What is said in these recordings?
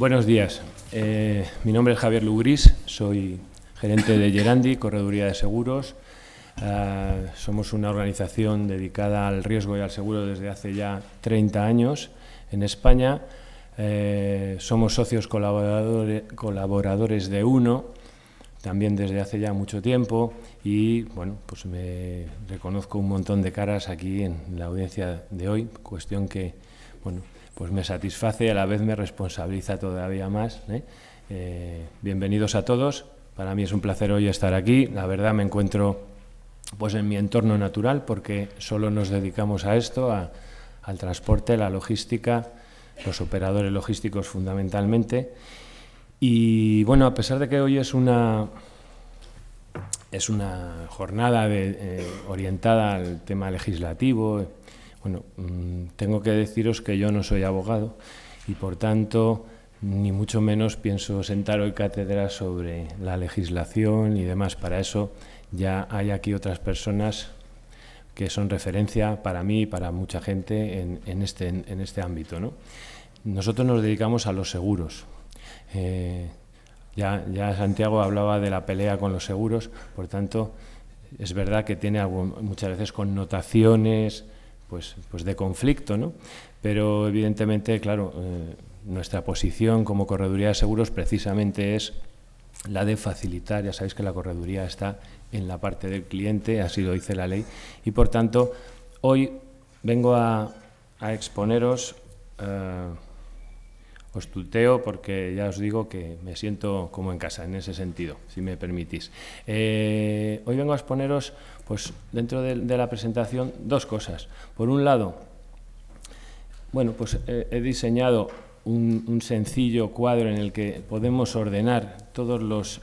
Buenos días. Mi nombre es Javier Lugrís, soy gerente de Gerandi, Correduría de Seguros. Somos una organización dedicada al riesgo y al seguro desde hace ya 30 años en España. Somos socios colaboradores de UNO, también desde hace ya mucho tiempo, y bueno, pues me reconozco un montón de caras aquí en la audiencia de hoy, cuestión que bueno, pues me satisface y a la vez me responsabiliza todavía más. Bienvenidos a todos. Para mí es un placer hoy estar aquí. La verdad me encuentro pues en mi entorno natural porque solo nos dedicamos a esto, al transporte, la logística, los operadores logísticos fundamentalmente. Y bueno, a pesar de que hoy es una jornada orientada al tema legislativo, bueno, tengo que deciros que yo no soy abogado y por tanto ni mucho menos pienso sentar hoy cátedra sobre la legislación y demás. Para eso ya hay aquí otras personas que son referencia para mí y para mucha gente en este ámbito, ¿no? Nosotros nos dedicamos a los seguros. Ya Santiago hablaba de la pelea con los seguros, por tanto es verdad que tiene muchas veces connotaciones pues de conflicto, ¿no? Pero evidentemente, claro, nuestra posición como correduría de seguros precisamente es la de facilitar. Ya sabéis que la correduría está en la parte del cliente, así lo dice la ley, y por tanto hoy vengo a exponeros, os tuteo porque ya os digo que me siento como en casa en ese sentido, si me permitís. Hoy vengo a exponeros, pues dentro de la presentación, dos cosas. Por un lado, bueno, pues he diseñado un sencillo cuadro en el que podemos ordenar todos los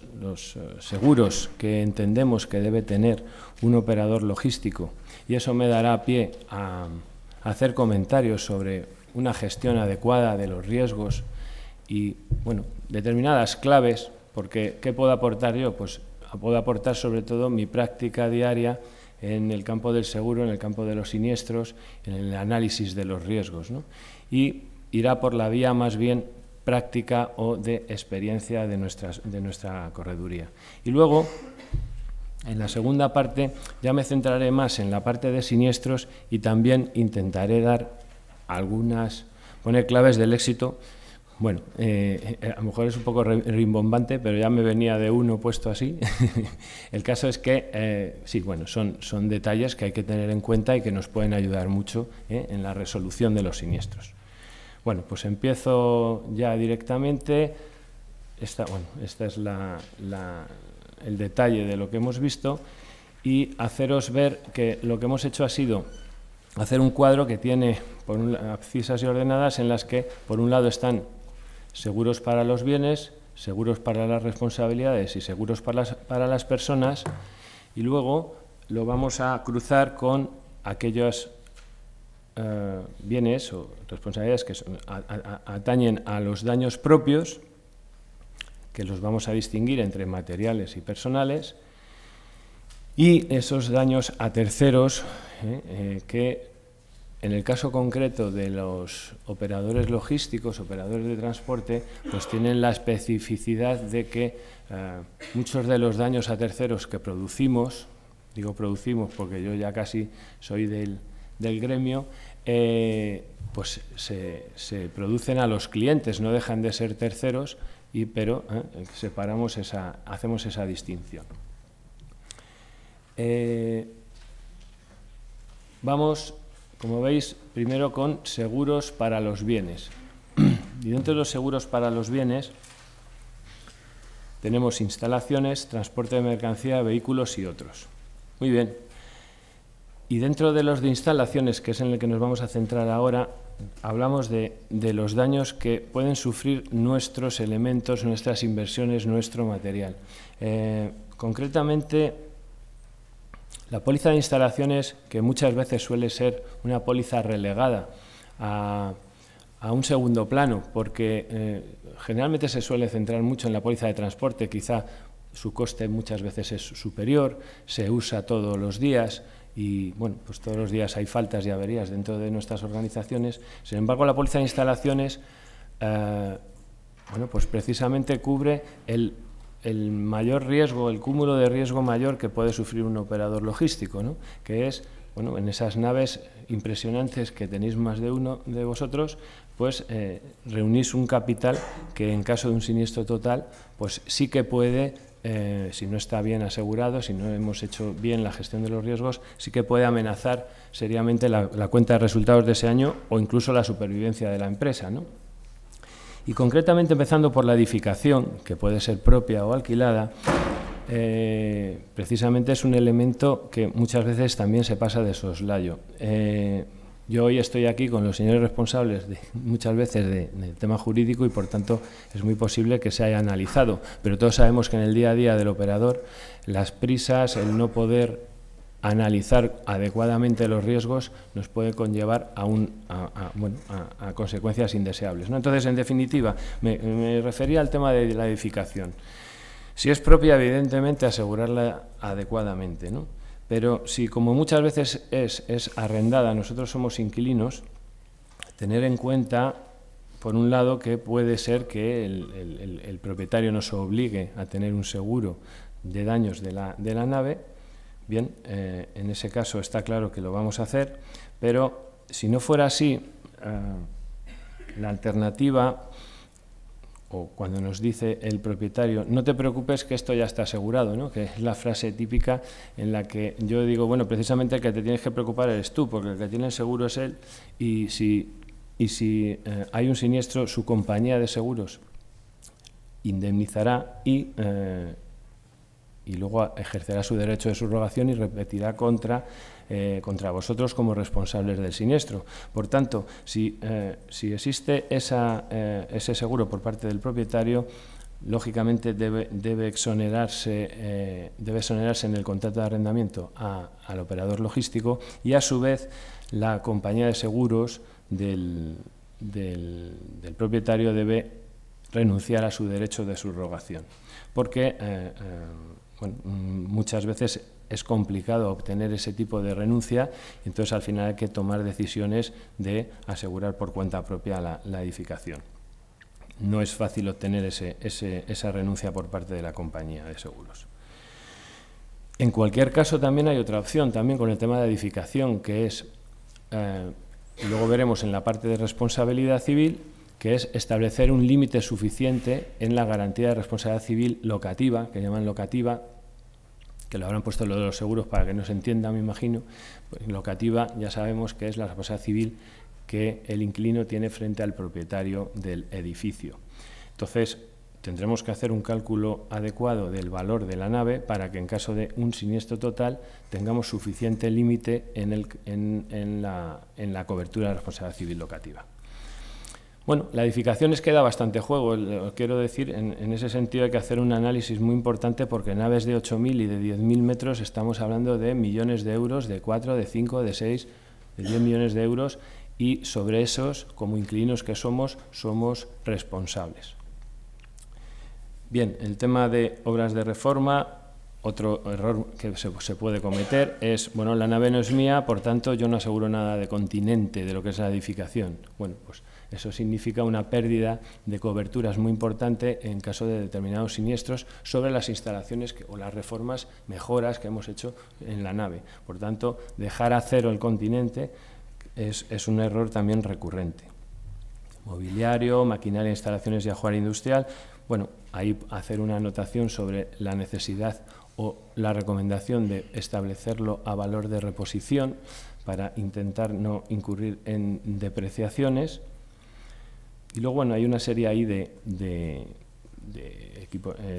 seguros que entendemos que debe tener un operador logístico, y eso me dará pie a hacer comentarios sobre una gestión adecuada de los riesgos y, bueno, determinadas claves, porque ¿qué puedo aportar yo? Pues puedo aportar sobre todo mi práctica diaria en el campo del seguro, en el campo de los siniestros, en el análisis de los riesgos, ¿no? Y irá por la vía más bien práctica o de experiencia de nuestra correduría. Y luego, en la segunda parte, ya me centraré más en la parte de siniestros y también intentaré dar poner claves del éxito. Bueno, a lo mejor es un poco rimbombante, pero ya me venía de uno puesto así. El caso es que, sí, bueno, son detalles que hay que tener en cuenta y que nos pueden ayudar mucho en la resolución de los siniestros. Bueno, pues empiezo ya directamente. Esta es el detalle de lo que hemos visto y haceros ver que lo que hemos hecho ha sido hacer un cuadro que tiene abscisas y ordenadas en las que, por un lado, están seguros para los bienes, seguros para las responsabilidades y seguros para las personas, y luego lo vamos a cruzar con aquellos bienes o responsabilidades que atañen a los daños propios, que los vamos a distinguir entre materiales y personales, y esos daños a terceros que en el caso concreto de los operadores logísticos, operadores de transporte, pues tienen la especificidad de que muchos de los daños a terceros que producimos, digo producimos porque yo ya casi soy del gremio, pues se producen a los clientes, no dejan de ser terceros, pero hacemos esa distinción. Vamos, como veis, primero con seguros para los bienes. Y dentro de los seguros para los bienes tenemos instalaciones, transporte de mercancía, vehículos y otros. Muy bien. Y dentro de los de instalaciones, que es en el que nos vamos a centrar ahora, hablamos de los daños que pueden sufrir nuestros elementos, nuestras inversiones, nuestro material. Concretamente, la póliza de instalaciones, que muchas veces suele ser una póliza relegada a un segundo plano, porque generalmente se suele centrar mucho en la póliza de transporte, quizá su coste muchas veces es superior, se usa todos los días y bueno, pues todos los días hay faltas y averías dentro de nuestras organizaciones. Sin embargo, la póliza de instalaciones, bueno, Bueno, pues precisamente cubre el mayor riesgo, el cúmulo de riesgo mayor que puede sufrir un operador logístico, ¿no? Que es, bueno, en esas naves impresionantes que tenéis más de uno de vosotros, pues reunís un capital que en caso de un siniestro total, pues sí que puede, si no está bien asegurado, si no hemos hecho bien la gestión de los riesgos, sí que puede amenazar seriamente la cuenta de resultados de ese año o incluso la supervivencia de la empresa, ¿no? Y concretamente empezando por la edificación, que puede ser propia o alquilada, precisamente es un elemento que muchas veces también se pasa de soslayo. Yo hoy estoy aquí con los señores responsables muchas veces del tema jurídico y por tanto es muy posible que se haya analizado, pero todos sabemos que en el día a día del operador las prisas, el no poder analizar adecuadamente los riesgos nos puede conllevar a consecuencias indeseables, ¿no? Entonces, en definitiva, me refería al tema de la edificación. Si es propia, evidentemente, asegurarla adecuadamente, ¿no? Pero si, como muchas veces es arrendada, nosotros somos inquilinos, tener en cuenta, por un lado, que puede ser que el propietario nos obligue a tener un seguro de daños de la nave. Bien, en ese caso está claro que lo vamos a hacer, pero si no fuera así, la alternativa, o cuando nos dice el propietario, no te preocupes que esto ya está asegurado, ¿no? Que es la frase típica en la que yo digo, bueno, precisamente el que te tienes que preocupar eres tú, porque el que tiene el seguro es él, y si hay un siniestro, su compañía de seguros indemnizará y luego ejercerá su derecho de subrogación y repetirá contra vosotros como responsables del siniestro. Por tanto, si existe ese seguro por parte del propietario, lógicamente debe exonerarse en el contrato de arrendamiento al operador logístico y a su vez la compañía de seguros del propietario debe renunciar a su derecho de subrogación, porque bueno, muchas veces es complicado obtener ese tipo de renuncia, y entonces al final hay que tomar decisiones de asegurar por cuenta propia la edificación. No es fácil obtener esa renuncia por parte de la compañía de seguros. En cualquier caso, también hay otra opción, también con el tema de edificación, que es, luego veremos en la parte de responsabilidad civil, que es establecer un límite suficiente en la garantía de responsabilidad civil locativa, que llaman locativa, que lo habrán puesto lo de los seguros para que no se entienda, me imagino. Pues locativa ya sabemos que es la responsabilidad civil que el inquilino tiene frente al propietario del edificio. Entonces, tendremos que hacer un cálculo adecuado del valor de la nave para que en caso de un siniestro total tengamos suficiente límite en la cobertura de responsabilidad civil locativa. Bueno, la edificación es que da bastante juego, quiero decir, en ese sentido hay que hacer un análisis muy importante porque naves de 8.000 y de 10.000 metros estamos hablando de millones de euros, de 4, de 5, de 6, de 10 millones de euros y sobre esos, como inquilinos que somos responsables. Bien, el tema de obras de reforma, otro error que se puede cometer es, bueno, la nave no es mía, por tanto yo no aseguro nada de continente de lo que es la edificación. Bueno, pues eso significa una pérdida de coberturas muy importante en caso de determinados siniestros sobre las instalaciones o las reformas, mejoras que hemos hecho en la nave. Por tanto, dejar a cero el continente es un error también recurrente. Mobiliario, maquinaria, instalaciones y ajuar industrial. Bueno, ahí hacer una anotación sobre la necesidad o la recomendación de establecerlo a valor de reposición para intentar no incurrir en depreciaciones. Y luego, bueno, hay una serie ahí de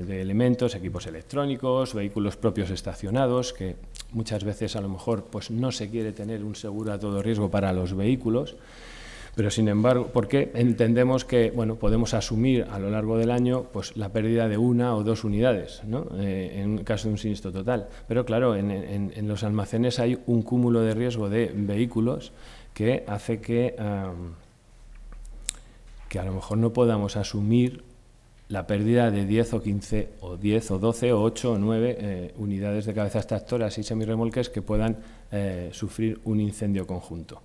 elementos, equipos electrónicos, vehículos propios estacionados, que muchas veces a lo mejor pues, no se quiere tener un seguro a todo riesgo para los vehículos, pero sin embargo, porque entendemos que bueno, podemos asumir a lo largo del año pues, la pérdida de 1 o 2 unidades, ¿no? En caso de un siniestro total. Pero claro, en los almacenes hay un cúmulo de riesgo de vehículos que hace que a lo mejor no podamos asumir la pérdida de 10 o 15 o 10 o 12 o 8 o 9 unidades de cabezas tractoras y semirremolques que puedan sufrir un incendio conjunto.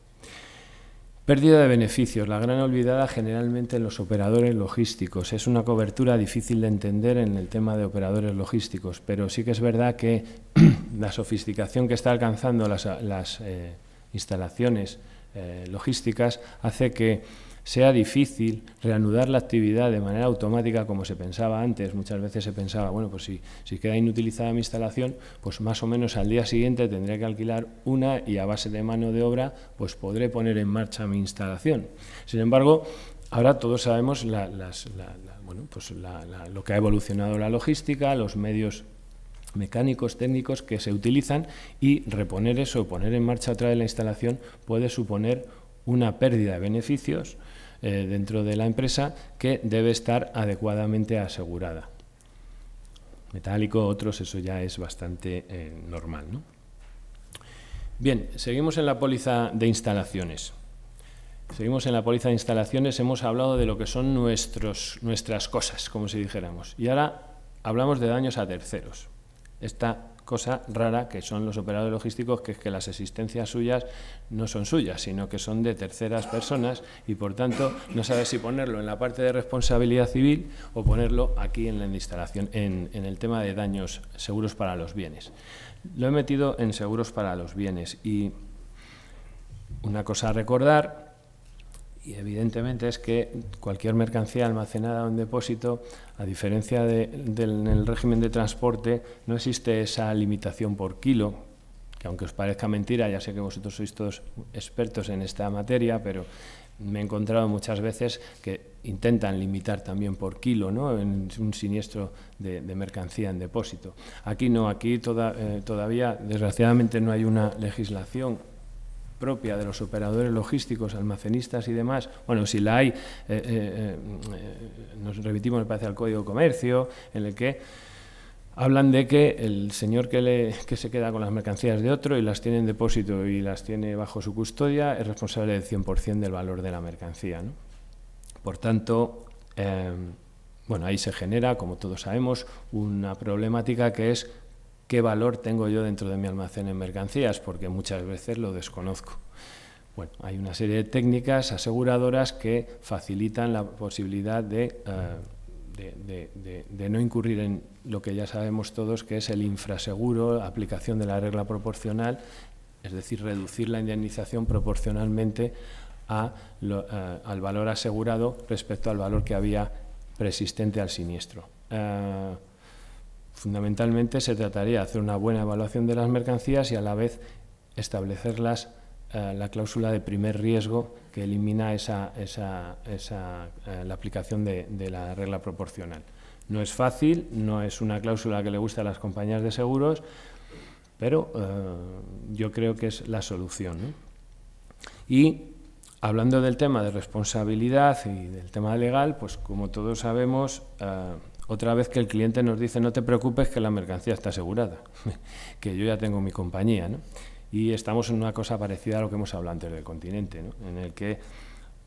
Pérdida de beneficios, la gran olvidada generalmente en los operadores logísticos. Es una cobertura difícil de entender en el tema de operadores logísticos, pero sí que es verdad que la sofisticación que está alcanzando las instalaciones logísticas hace que sea difícil reanudar la actividad de manera automática como se pensaba antes. Muchas veces se pensaba, bueno, pues si queda inutilizada mi instalación, pues más o menos al día siguiente tendré que alquilar una y a base de mano de obra pues podré poner en marcha mi instalación. Sin embargo, ahora todos sabemos lo que ha evolucionado la logística, los medios mecánicos, técnicos que se utilizan, y reponer eso, poner en marcha otra vez la instalación puede suponer una pérdida de beneficios dentro de la empresa que debe estar adecuadamente asegurada. Metálico, otros, eso ya es bastante normal, ¿no? Bien, seguimos en la póliza de instalaciones. Seguimos en la póliza de instalaciones, hemos hablado de lo que son nuestras cosas, como si dijéramos, y ahora hablamos de daños a terceros. Esta cosa rara que son los operadores logísticos, que es que las existencias suyas no son suyas, sino que son de terceras personas y por tanto no sabes si ponerlo en la parte de responsabilidad civil o ponerlo aquí en la instalación, en el tema de daños, seguros para los bienes. Lo he metido en seguros para los bienes y una cosa a recordar, y evidentemente, es que cualquier mercancía almacenada en un depósito, a diferencia en el régimen de transporte, no existe esa limitación por kilo, que aunque os parezca mentira, ya sé que vosotros sois todos expertos en esta materia, pero me he encontrado muchas veces que intentan limitar también por kilo, ¿no?, en un siniestro de mercancía en depósito. Aquí no, aquí todavía, desgraciadamente, no hay una legislación propia de los operadores logísticos, almacenistas y demás. Bueno, si la hay, nos remitimos, me parece, al Código de Comercio, en el que hablan de que el señor que se queda con las mercancías de otro y las tiene en depósito y las tiene bajo su custodia es responsable del 100% del valor de la mercancía, ¿no? Por tanto, bueno, ahí se genera, como todos sabemos, una problemática que es ¿qué valor tengo yo dentro de mi almacén en mercancías? Porque muchas veces lo desconozco. Bueno, hay una serie de técnicas aseguradoras que facilitan la posibilidad de no incurrir en lo que ya sabemos todos, que es el infraseguro, aplicación de la regla proporcional, es decir, reducir la indemnización proporcionalmente al valor asegurado respecto al valor que había preexistente al siniestro. Fundamentalmente se trataría de hacer una buena evaluación de las mercancías y a la vez establecerlas la cláusula de primer riesgo que elimina la aplicación de la regla proporcional. No es fácil, no es una cláusula que le guste a las compañías de seguros, pero yo creo que es la solución, ¿no? Y hablando del tema de responsabilidad y del tema legal, pues como todos sabemos, otra vez que el cliente nos dice no te preocupes que la mercancía está asegurada, que yo ya tengo mi compañía, ¿no? Y estamos en una cosa parecida a lo que hemos hablado antes del Continente, ¿no?, en el que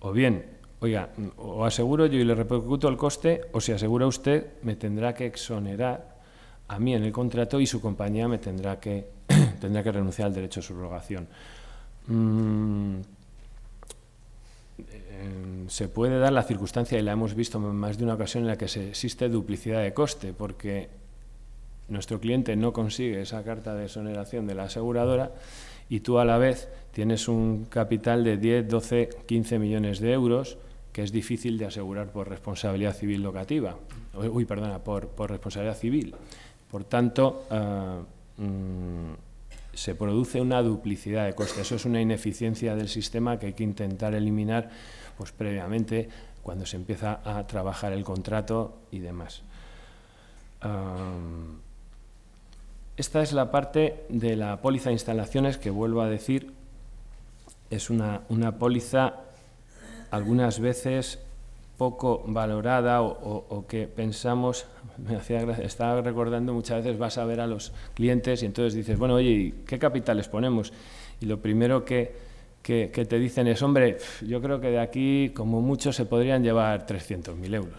o bien, oiga, o aseguro yo y le repercuto el coste, o si asegura usted me tendrá que exonerar a mí en el contrato y su compañía me tendrá que renunciar al derecho de subrogación. Se puede dar la circunstancia, y la hemos visto en más de una ocasión, en la que existe duplicidad de coste, porque nuestro cliente no consigue esa carta de exoneración de la aseguradora y tú a la vez tienes un capital de 10, 12, 15 millones de euros que es difícil de asegurar por responsabilidad civil locativa, por responsabilidad civil. Por tanto, se produce una duplicidad de costes. Eso es una ineficiencia del sistema que hay que intentar eliminar pues previamente cuando se empieza a trabajar el contrato y demás. Esta es la parte de la póliza de instalaciones que, vuelvo a decir, es una póliza algunas veces poco valorada o que pensamos, estaba recordando, muchas veces vas a ver a los clientes y entonces dices, bueno, oye, ¿y qué capitales ponemos? Y lo primero que te dicen es, hombre, yo creo que de aquí como mucho se podrían llevar 300.000 euros.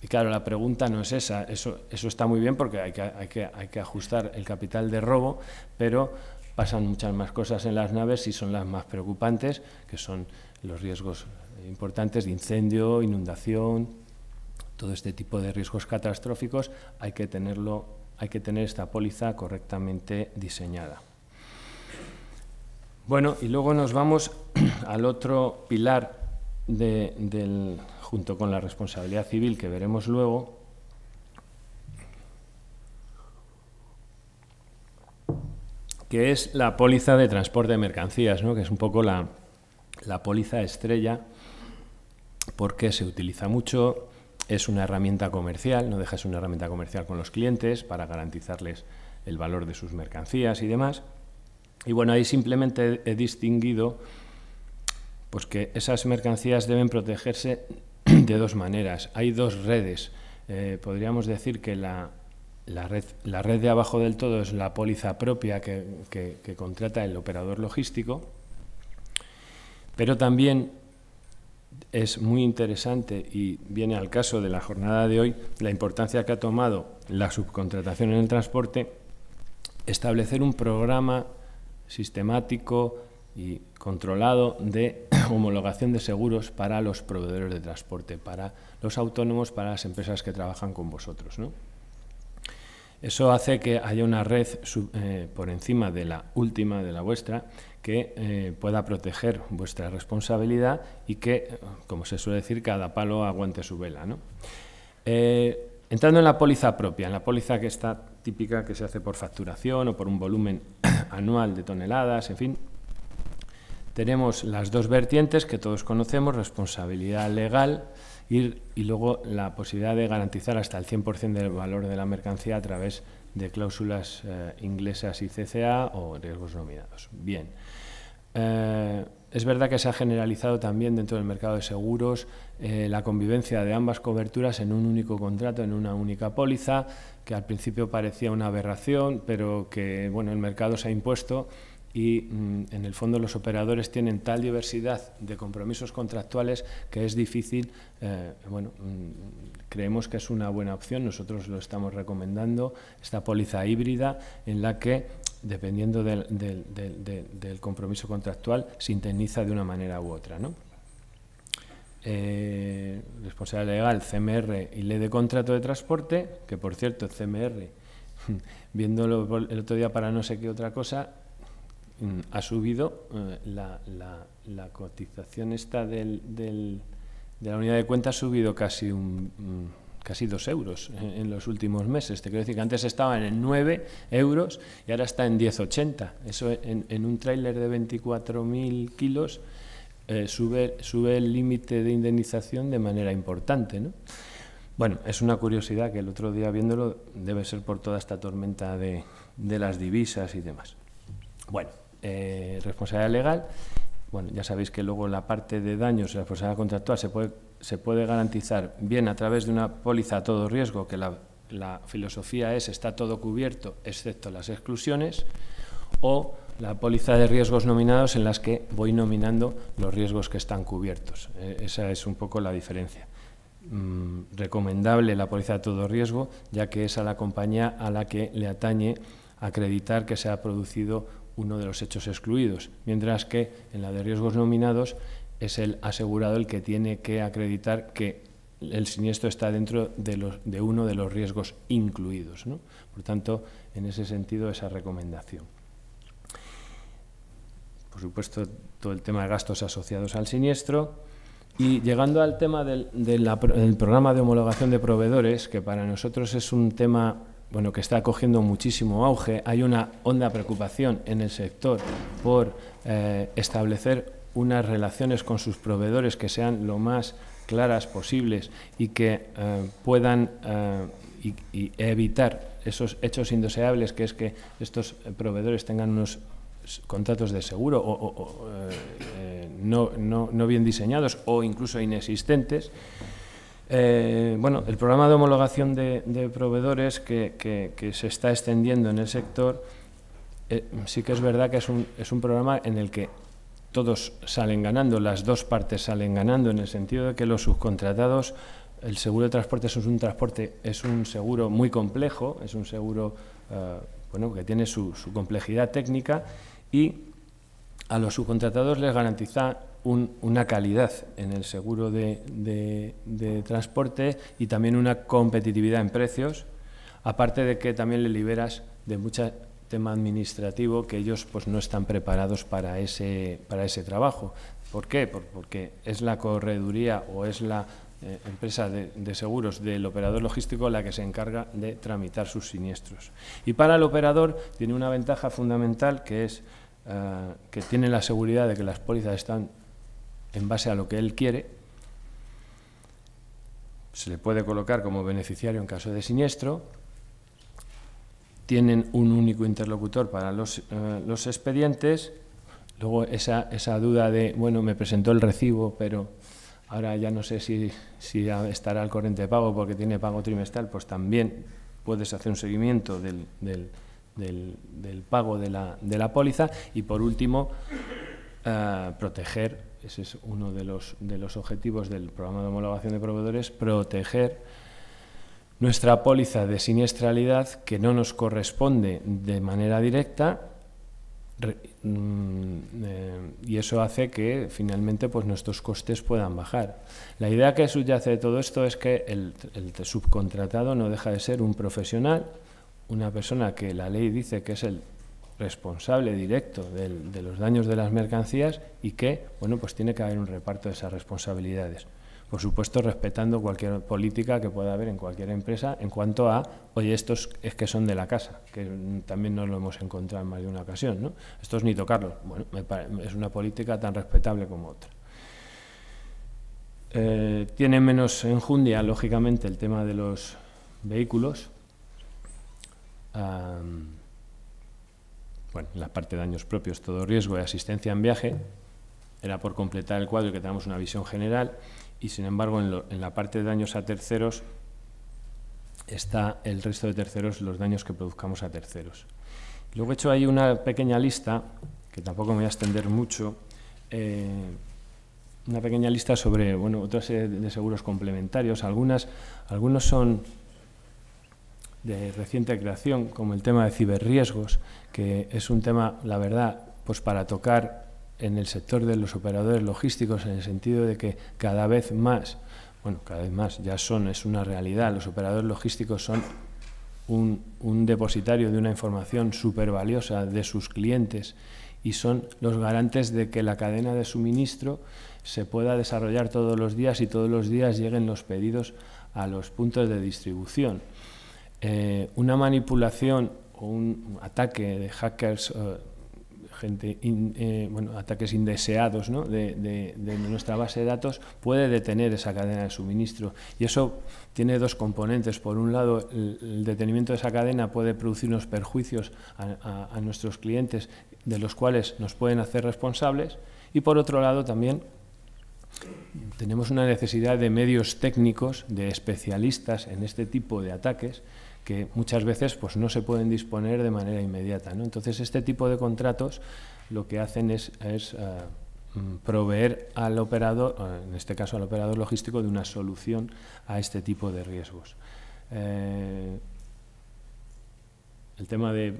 Y claro, la pregunta no es esa, eso está muy bien porque hay que ajustar el capital de robo, pero pasan muchas más cosas en las naves y son las más preocupantes, que son los riesgos importantes de incendio, inundación, todo este tipo de riesgos catastróficos. Hay que tener esta póliza correctamente diseñada. Bueno, y luego nos vamos al otro pilar junto con la responsabilidad civil que veremos luego, que es la póliza de transporte de mercancías, ¿no? Que es un poco la póliza estrella, porque se utiliza mucho, es una herramienta comercial, no deja de ser una herramienta comercial con los clientes para garantizarles el valor de sus mercancías y demás. Y bueno, ahí simplemente he distinguido pues que esas mercancías deben protegerse de dos maneras. Hay dos redes. Podríamos decir que la red de abajo del todo es la póliza propia que contrata el operador logístico, pero también es muy interesante, y viene al caso de la jornada de hoy, la importancia que ha tomado la subcontratación en el transporte, establecer un programa sistemático y controlado de homologación de seguros para los proveedores de transporte, para los autónomos, para las empresas que trabajan con vosotros, ¿no? Eso hace que haya una red por encima de la última, de la vuestra, que pueda proteger vuestra responsabilidad y que, como se suele decir, cada palo aguante su vela, ¿no? Entrando en la póliza propia, en la póliza que está típica, que se hace por facturación o por un volumen anual de toneladas, en fin, tenemos las dos vertientes que todos conocemos: responsabilidad legal y luego la posibilidad de garantizar hasta el 100% del valor de la mercancía a través de cláusulas inglesas y CCA o riesgos nominados. Bien, es verdad que se ha generalizado también dentro del mercado de seguros la convivencia de ambas coberturas en un único contrato, en una única póliza, que al principio parecía una aberración, pero que bueno, el mercado se ha impuesto. Y en el fondo los operadores tienen tal diversidad de compromisos contractuales que es difícil, creemos que es una buena opción, nosotros lo estamos recomendando, esta póliza híbrida en la que, dependiendo del compromiso contractual, se indemniza de una manera u otra, ¿no? Responsabilidad legal, CMR y ley de contrato de transporte, que por cierto, CMR, viéndolo el otro día para no sé qué otra cosa, ha subido la cotización esta de la unidad de cuenta, ha subido casi 2 euros en los últimos meses. Te quiero decir que antes estaba en 9 euros y ahora está en 10,80. Eso en un tráiler de 24.000 kilos sube el límite de indemnización de manera importante, ¿no? Bueno, es una curiosidad que el otro día viéndolo debe ser por toda esta tormenta de las divisas y demás. Bueno, responsabilidad legal. Bueno, ya sabéis que luego la parte de daños, la responsabilidad contractual se puede garantizar bien a través de una póliza a todo riesgo, que la filosofía está todo cubierto excepto las exclusiones, o la póliza de riesgos nominados, en las que voy nominando los riesgos que están cubiertos. Esa es un poco la diferencia. Recomendable la póliza a todo riesgo, ya que es a la compañía a la que le atañe acreditar que se ha producido uno de los hechos excluidos, mientras que en la de riesgos nominados es el asegurado el que tiene que acreditar que el siniestro está dentro de uno de los riesgos incluidos, ¿no? Por tanto, en ese sentido, esa recomendación. Por supuesto, todo el tema de gastos asociados al siniestro. Y llegando al tema del programa de homologación de proveedores, que para nosotros es un tema que está cogiendo muchísimo auge. Hay una honda preocupación en el sector por establecer unas relaciones con sus proveedores que sean lo más claras posibles y que puedan y evitar esos hechos indeseables, que es que estos proveedores tengan unos contratos de seguro no bien diseñados o incluso inexistentes. El programa de homologación de proveedores que se está extendiendo en el sector, sí que es verdad que es un programa en el que todos salen ganando, las dos partes salen ganando, en el sentido de que los subcontratados, el seguro de transporte es un seguro muy complejo, es un seguro bueno, que tiene su complejidad técnica, y a los subcontratados les garantiza una calidad en el seguro de transporte y también una competitividad en precios, aparte de que también le liberas de mucho tema administrativo que ellos pues no están preparados para ese trabajo. ¿Por qué? Porque es la correduría o es la empresa de seguros del operador logístico la que se encarga de tramitar sus siniestros. Y para el operador tiene una ventaja fundamental, que es que tiene la seguridad de que las pólizas están en base a lo que él quiere. Se le puede colocar como beneficiario en caso de siniestro. Tienen un único interlocutor para los expedientes. Luego esa duda de, bueno, me presentó el recibo, pero ahora ya no sé si estará al corriente de pago porque tiene pago trimestral, pues también puedes hacer un seguimiento del pago de la póliza. Y por último, proteger, ese es uno de los objetivos del programa de homologación de proveedores, proteger nuestra póliza de siniestralidad que no nos corresponde de manera directa, y eso hace que finalmente pues nuestros costes puedan bajar. La idea que subyace de todo esto es que el subcontratado no deja de ser un profesional, una persona que la ley dice que es el responsable directo de los daños de las mercancías, y que, bueno, pues tiene que haber un reparto de esas responsabilidades. Por supuesto, respetando cualquier política que pueda haber en cualquier empresa en cuanto a, oye, estos es que son de la casa, que también nos lo hemos encontrado en más de una ocasión, ¿no? Estos ni tocarlos. Bueno, es una política tan respetable como otra. Tiene menos enjundia, lógicamente, el tema de los vehículos. Bueno, en la parte de daños propios, todo riesgo y asistencia en viaje, era por completar el cuadro y que tengamos una visión general, y sin embargo en la parte de daños a terceros está el resto de terceros, los daños que produzcamos a terceros. Luego he hecho ahí una pequeña lista, que tampoco me voy a extender mucho, una pequeña lista sobre, bueno, otra serie de seguros complementarios. Algunos son de reciente creación, como el tema de ciberriesgos, que es un tema, la verdad, pues para tocar en el sector de los operadores logísticos, en el sentido de que cada vez más, ya es una realidad, los operadores logísticos son un depositario de una información súper valiosa de sus clientes, y son los garantes de que la cadena de suministro se pueda desarrollar todos los días y todos los días lleguen los pedidos a los puntos de distribución. Una manipulación o un ataque de hackers, ataques indeseados, ¿no?, de nuestra base de datos, puede detener esa cadena de suministro. Y eso tiene dos componentes. Por un lado, el detenimiento de esa cadena puede producir unos perjuicios a nuestros clientes, de los cuales nos pueden hacer responsables, y por otro lado también tenemos una necesidad de medios técnicos, de especialistas en este tipo de ataques, que muchas veces pues no se pueden disponer de manera inmediata, ¿no? Entonces, este tipo de contratos lo que hacen es proveer al operador, en este caso al operador logístico, de una solución a este tipo de riesgos. El tema de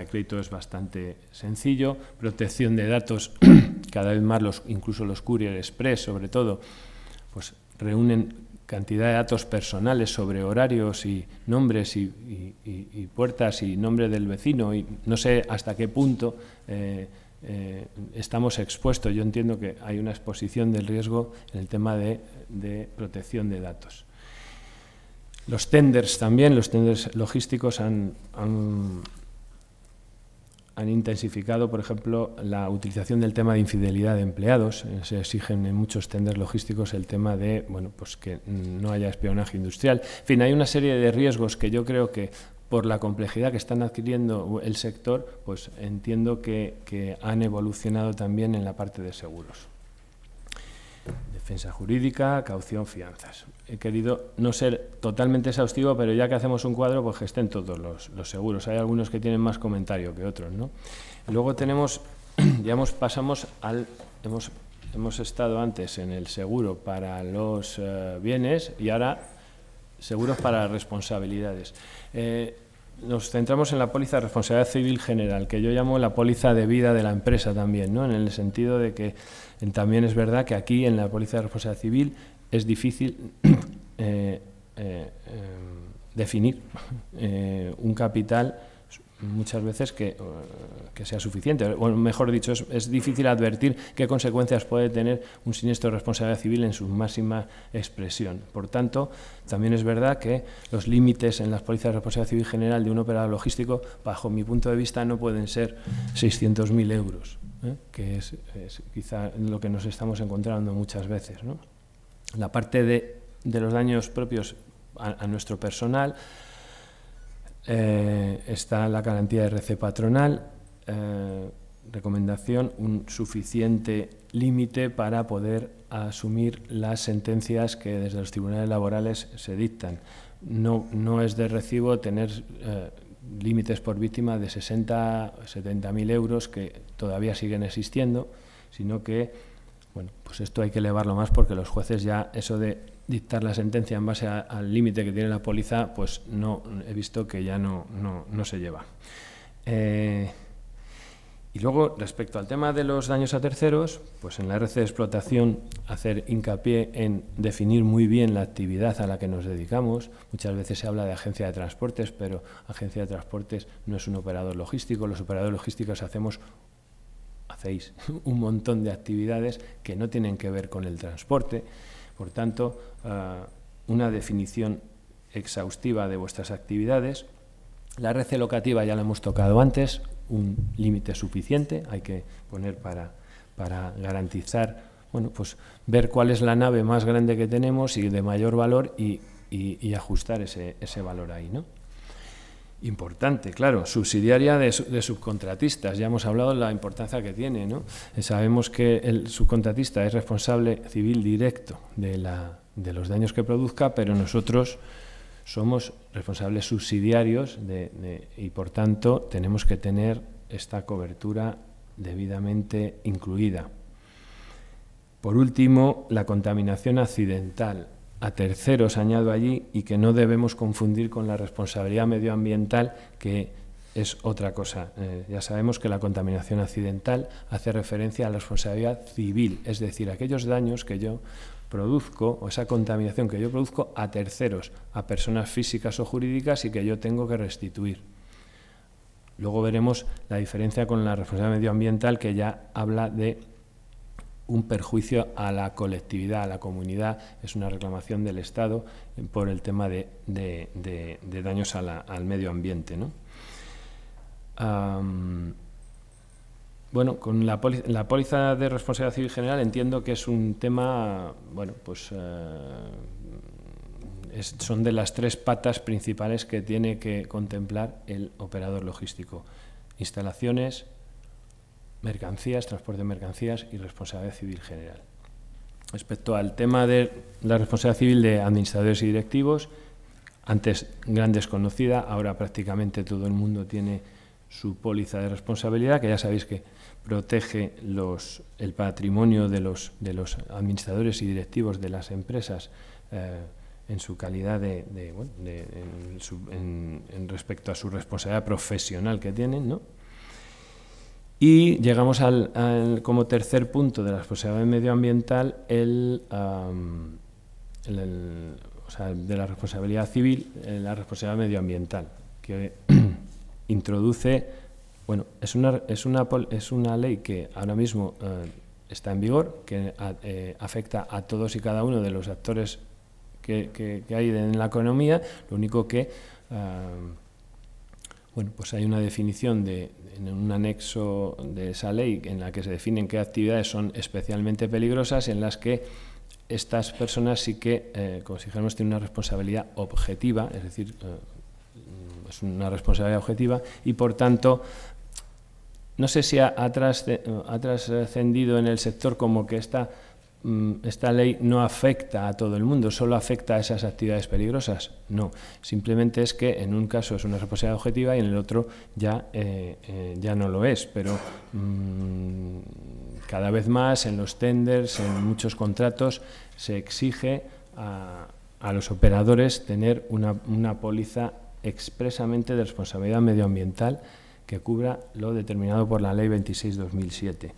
crédito es bastante sencillo. Protección de datos, cada vez más incluso los Courier Express, sobre todo, pues reúnen cantidad de datos personales sobre horarios y nombres y puertas y nombre del vecino, y no sé hasta qué punto estamos expuestos. Yo entiendo que hay una exposición del riesgo en el tema de protección de datos. Los tenders también, los tenders logísticos han intensificado, por ejemplo, la utilización del tema de infidelidad de empleados. Se exigen en muchos tenders logísticos el tema de, bueno, pues que no haya espionaje industrial. En fin, hay una serie de riesgos que yo creo que, por la complejidad que están adquiriendo el sector, pues entiendo que han evolucionado también en la parte de seguros. Defensa jurídica, caución, fianzas. He querido no ser totalmente exhaustivo, pero ya que hacemos un cuadro, pues que estén todos los seguros. Hay algunos que tienen más comentario que otros, ¿no? Luego tenemos, hemos estado antes en el seguro para los bienes, y ahora seguros para responsabilidades. nos centramos en la póliza de responsabilidad civil general, que yo llamo la póliza de vida de la empresa también, ¿no? En el sentido de que también es verdad que aquí en la póliza de responsabilidad civil es difícil definir un capital muchas veces que sea suficiente, o mejor dicho, es difícil advertir qué consecuencias puede tener un siniestro de responsabilidad civil en su máxima expresión. Por tanto, también es verdad que los límites en las pólizas de responsabilidad civil general de un operador logístico, bajo mi punto de vista, no pueden ser 600.000 euros, que es quizá lo que nos estamos encontrando muchas veces, ¿no? La parte de los daños propios a nuestro personal, está la garantía de RC patronal, recomendación, un suficiente límite para poder asumir las sentencias que desde los tribunales laborales se dictan. No es de recibo tener límites por víctima de 60 o 70.000 euros que todavía siguen existiendo, sino que, bueno, pues esto hay que elevarlo más porque los jueces ya, eso de dictar la sentencia en base al límite que tiene la póliza, pues no he visto que ya no se lleva. Y luego, respecto al tema de los daños a terceros, pues en la RC de explotación hacer hincapié en definir muy bien la actividad a la que nos dedicamos. Muchas veces se habla de agencia de transportes, pero agencia de transportes no es un operador logístico. Los operadores logísticos hacéis un montón de actividades que no tienen que ver con el transporte. Por tanto, una definición exhaustiva de vuestras actividades. La RC locativa ya la hemos tocado antes, un límite suficiente hay que poner para garantizar, bueno, pues ver cuál es la nave más grande que tenemos y de mayor valor y ajustar ese valor ahí, ¿no? Importante, claro, subsidiaria de subcontratistas. Ya hemos hablado de la importancia que tiene, ¿no? Sabemos que el subcontratista es responsable civil directo de los daños que produzca, pero nosotros somos responsables subsidiarios y, por tanto, tenemos que tener esta cobertura debidamente incluida. Por último, la contaminación accidental. A terceros añado allí, y que no debemos confundir con la responsabilidad medioambiental, que es otra cosa. Ya sabemos que la contaminación accidental hace referencia a la responsabilidad civil, es decir, aquellos daños que yo produzco, o esa contaminación que yo produzco a terceros, a personas físicas o jurídicas, y que yo tengo que restituir. Luego veremos la diferencia con la responsabilidad medioambiental, que ya habla de un perjuicio a la colectividad, a la comunidad, es una reclamación del Estado por el tema de daños al medio ambiente, ¿no? Bueno, con la póliza de responsabilidad civil general entiendo que es un tema, bueno, pues son de las tres patas principales que tiene que contemplar el operador logístico: instalaciones, mercancías, transporte de mercancías y responsabilidad civil general. Respecto al tema de la responsabilidad civil de administradores y directivos, antes gran desconocida, ahora prácticamente todo el mundo tiene su póliza de responsabilidad, que ya sabéis que protege el patrimonio de los administradores y directivos de las empresas en su calidad en respecto a su responsabilidad profesional que tienen, ¿no? Y llegamos como tercer punto de la responsabilidad medioambiental, de la responsabilidad civil, la responsabilidad medioambiental, que introduce, bueno, es una ley que ahora mismo está en vigor, que afecta a todos y cada uno de los actores que hay en la economía. Lo único que bueno, pues hay una definición en un anexo de esa ley en la que se definen qué actividades son especialmente peligrosas, en las que estas personas sí que, como si dijéramos, tienen una responsabilidad objetiva, es decir, es una responsabilidad objetiva, y por tanto, no sé si ha trascendido en el sector como que esta ley no afecta a todo el mundo, solo afecta a esas actividades peligrosas. No, simplemente es que en un caso es una responsabilidad objetiva y en el otro ya no lo es, pero cada vez más en los tenders, en muchos contratos, se exige a los operadores tener una póliza expresamente de responsabilidad medioambiental que cubra lo determinado por la Ley 26/2007.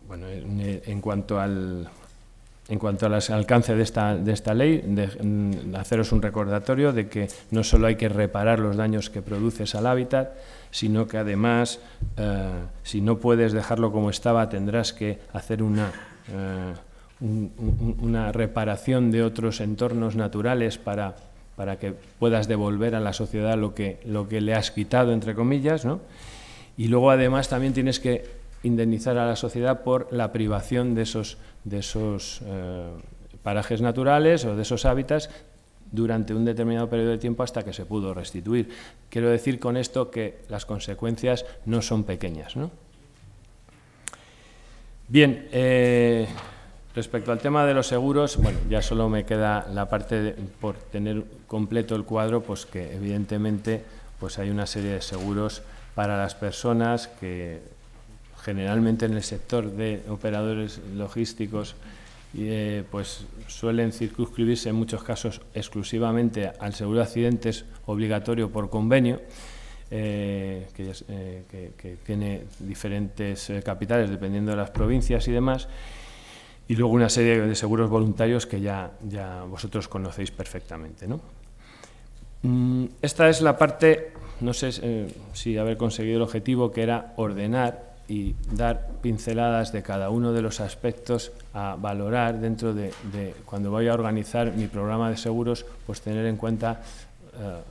Bueno, en cuanto al alcance de esta ley, haceros un recordatorio de que no solo hay que reparar los daños que produces al hábitat, sino que además, si no puedes dejarlo como estaba, tendrás que hacer una reparación de otros entornos naturales para que puedas devolver a la sociedad lo que le has quitado, entre comillas, ¿no? Y luego, además, también tienes que indemnizar a la sociedad por la privación de esos parajes naturales o de esos hábitats durante un determinado periodo de tiempo hasta que se pudo restituir. Quiero decir con esto que las consecuencias no son pequeñas, ¿no? Bien, respecto al tema de los seguros, bueno, ya solo me queda la parte por tener completo el cuadro, pues que evidentemente pues hay una serie de seguros para las personas que generalmente en el sector de operadores logísticos pues suelen circunscribirse en muchos casos exclusivamente al seguro de accidentes obligatorio por convenio, que tiene diferentes capitales dependiendo de las provincias y demás, y luego una serie de seguros voluntarios que ya vosotros conocéis perfectamente, ¿no? Esta es la parte, no sé si haber conseguido el objetivo, que era ordenar y dar pinceladas de cada uno de los aspectos a valorar dentro de cuando voy a organizar mi programa de seguros, pues tener en cuenta,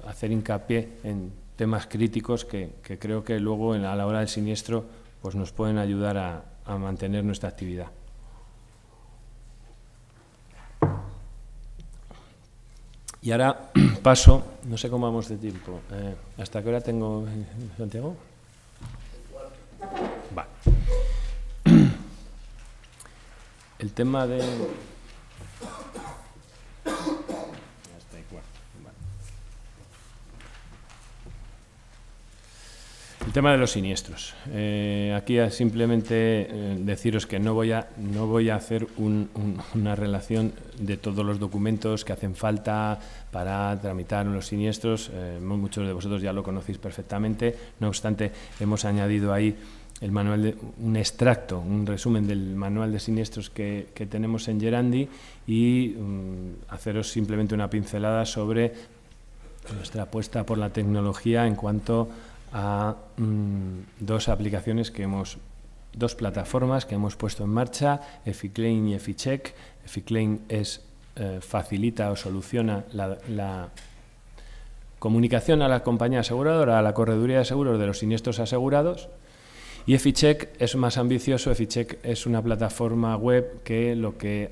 hacer hincapié en temas críticos que creo que luego a la hora del siniestro pues nos pueden ayudar a mantener nuestra actividad. Y ahora paso, no sé cómo vamos de tiempo, ¿hasta qué hora tengo, Santiago? Vale. El tema de... El tema de los siniestros. Aquí simplemente deciros que no voy a hacer una relación de todos los documentos que hacen falta para tramitar los siniestros. Muchos de vosotros ya lo conocéis perfectamente. No obstante, hemos añadido ahí el manual un extracto, un resumen del manual de siniestros que tenemos en Gerandi y haceros simplemente una pincelada sobre nuestra apuesta por la tecnología en cuanto a dos aplicaciones dos plataformas que hemos puesto en marcha, EFICLAIM y EFICHEC. EFICLAIM facilita o soluciona la comunicación a la compañía aseguradora, a la correduría de seguros de los siniestros asegurados. Y EFICHEC es más ambicioso. EFICHEC es una plataforma web que lo que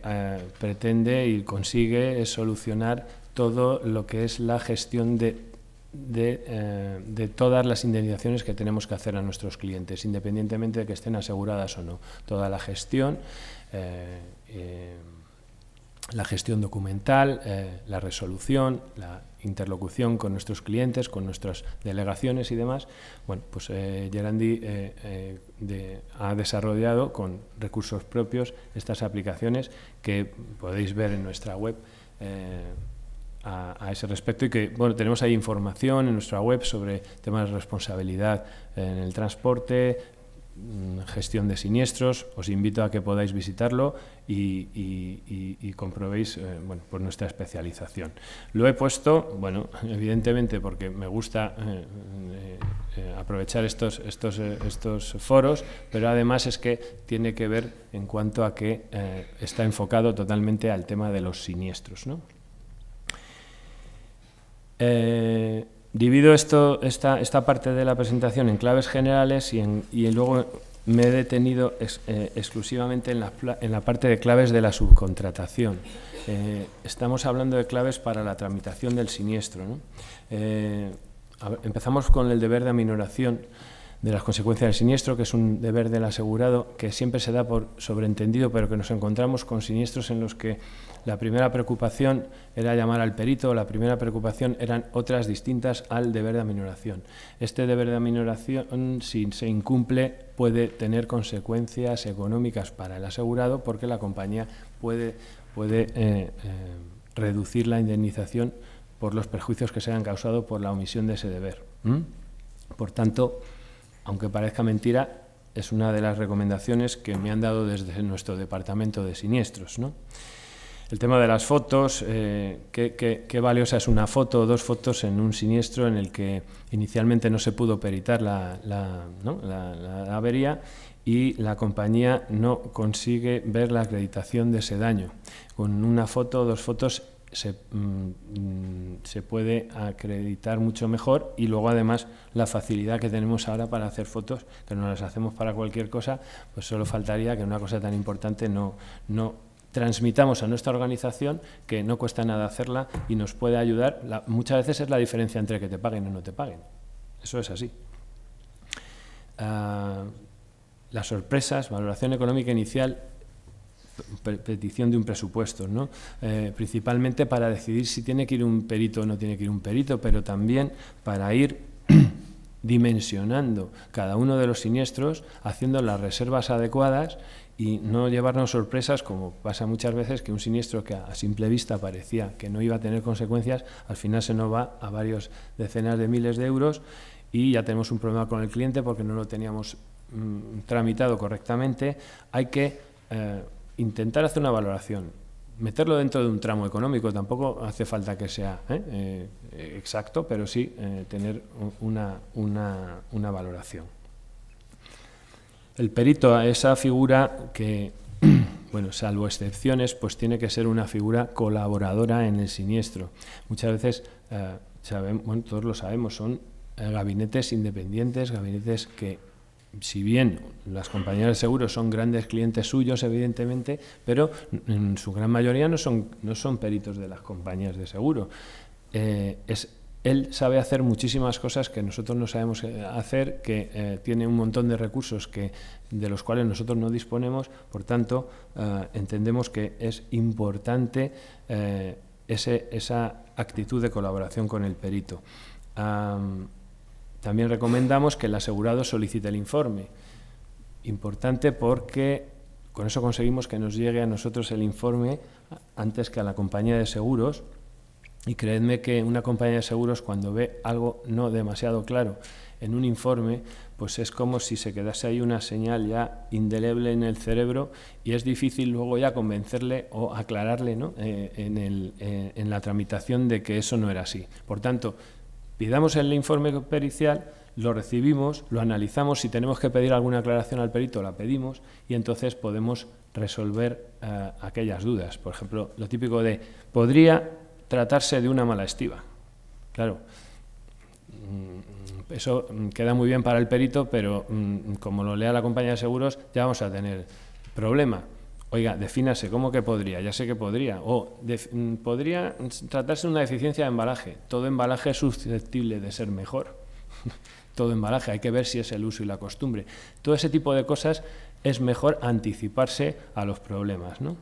pretende y consigue es solucionar todo lo que es la gestión de todas las indemnizaciones que tenemos que hacer a nuestros clientes, independientemente de que estén aseguradas o no. Toda la gestión documental, la resolución, la interlocución con nuestros clientes, con nuestras delegaciones y demás. Bueno, pues Gerandi ha desarrollado con recursos propios estas aplicaciones que podéis ver en nuestra web a ese respecto, y que bueno, tenemos ahí información en nuestra web sobre temas de responsabilidad en el transporte, gestión de siniestros. Os invito a que podáis visitarlo y comprobéis bueno, pues nuestra especialización. Lo he puesto, bueno, evidentemente porque me gusta aprovechar estos foros, pero además es que tiene que ver en cuanto a que está enfocado totalmente al tema de los siniestros, ¿no? Divido esta parte de la presentación en claves generales y luego me he detenido exclusivamente en la parte de claves de la subcontratación. Estamos hablando de claves para la tramitación del siniestro, ¿no? Empezamos con el deber de aminoración de las consecuencias del siniestro, que es un deber del asegurado que siempre se da por sobreentendido, pero que nos encontramos con siniestros en los que la primera preocupación era llamar al perito, la primera preocupación eran otras distintas al deber de aminoración. Este deber de aminoración, si se incumple, puede tener consecuencias económicas para el asegurado, porque la compañía puede reducir la indemnización por los perjuicios que se hayan causado por la omisión de ese deber. Por tanto, aunque parezca mentira, es una de las recomendaciones que me han dado desde nuestro departamento de siniestros, ¿no? El tema de las fotos, qué valiosa es una foto o dos fotos en un siniestro en el que inicialmente no se pudo peritar la avería y la compañía no consigue ver la acreditación de ese daño. Con una foto o dos fotos se puede acreditar mucho mejor, y luego además la facilidad que tenemos ahora para hacer fotos, que no las hacemos para cualquier cosa, pues solo faltaría que una cosa tan importante no transmitamos a nuestra organización, que no cuesta nada hacerla y nos puede ayudar. Muchas veces es la diferencia entre que te paguen o no te paguen. Eso es así. Las sorpresas, valoración económica inicial, petición de un presupuesto, ¿no? Principalmente para decidir si tiene que ir un perito o no tiene que ir un perito, pero también para ir dimensionando cada uno de los siniestros, haciendo las reservas adecuadas y no llevarnos sorpresas, como pasa muchas veces, que un siniestro que a simple vista parecía que no iba a tener consecuencias, al final se nos va a varios decenas de miles de euros y ya tenemos un problema con el cliente porque no lo teníamos tramitado correctamente. Hay que intentar hacer una valoración, meterlo dentro de un tramo económico, tampoco hace falta que sea exacto, pero sí tener una valoración. El perito, esa figura que, bueno, salvo excepciones, pues tiene que ser una figura colaboradora en el siniestro. Muchas veces, bueno, todos lo sabemos, son gabinetes independientes, gabinetes que, si bien las compañías de seguros son grandes clientes suyos, evidentemente, pero en su gran mayoría no son peritos de las compañías de seguro. Él sabe hacer muchísimas cosas que nosotros no sabemos hacer, que tiene un montón de recursos de los cuales nosotros no disponemos. Por tanto, entendemos que es importante esa actitud de colaboración con el perito. También recomendamos que el asegurado solicite el informe. Importante porque con eso conseguimos que nos llegue a nosotros el informe antes que a la compañía de seguros. Y creedme que una compañía de seguros, cuando ve algo no demasiado claro en un informe, pues es como si se quedase ahí una señal ya indeleble en el cerebro, y es difícil luego ya convencerle o aclararle, ¿no? en la tramitación de que eso no era así. Por tanto, pidamos el informe pericial, lo recibimos, lo analizamos, si tenemos que pedir alguna aclaración al perito la pedimos, y entonces podemos resolver aquellas dudas. Por ejemplo, lo típico de ¿podría tratarse de una mala estiba? Claro, eso queda muy bien para el perito, pero como lo lea la compañía de seguros ya vamos a tener problema. Oiga, defínase, ¿cómo que podría? Ya sé que podría. O podría tratarse de una deficiencia de embalaje. Todo embalaje es susceptible de ser mejor. Todo embalaje, hay que ver si es el uso y la costumbre. Todo ese tipo de cosas es mejor anticiparse a los problemas, ¿no?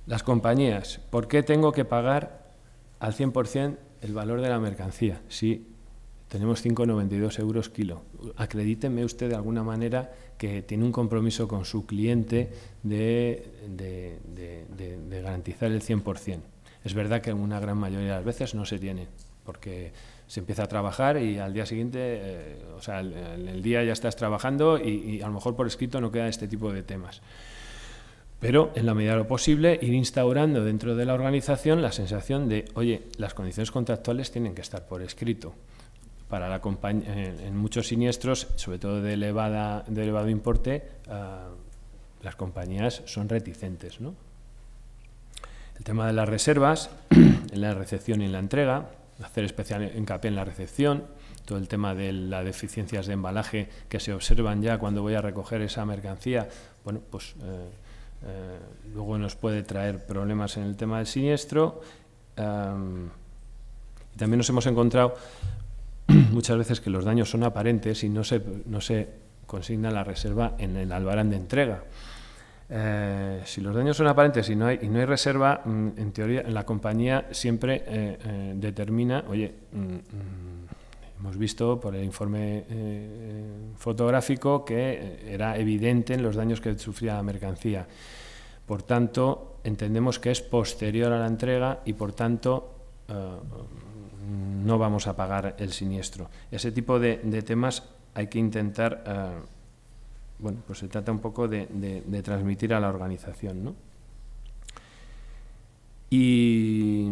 Las compañías, ¿por qué tengo que pagar al 100% el valor de la mercancía? Si tenemos 5,92 euros kilo. Acredíteme usted de alguna manera que tiene un compromiso con su cliente de garantizar el 100%. Es verdad que en una gran mayoría de las veces no se tiene, porque se empieza a trabajar y al día siguiente, o sea, el día ya estás trabajando y a lo mejor por escrito no queda este tipo de temas. Pero, en la medida de lo posible, ir instaurando dentro de la organización la sensación de, oye, las condiciones contractuales tienen que estar por escrito. Para la en muchos siniestros, sobre todo de elevado importe, las compañías son reticentes, ¿no? El tema de las reservas, en la recepción y en la entrega, hacer especial hincapié en la recepción, todo el tema de las deficiencias de embalaje que se observan ya cuando voy a recoger esa mercancía, bueno, pues luego nos puede traer problemas en el tema del siniestro. Y también nos hemos encontrado muchas veces que los daños son aparentes y no se consigna la reserva en el albarán de entrega. Si los daños son aparentes y no hay reserva, en teoría la compañía siempre determina, oye, hemos visto por el informe fotográfico que era evidente en los daños que sufría la mercancía. Por tanto, entendemos que es posterior a la entrega y, por tanto, no vamos a pagar el siniestro. Ese tipo de temas hay que intentar, bueno, pues se trata un poco de transmitir a la organización, ¿no? Y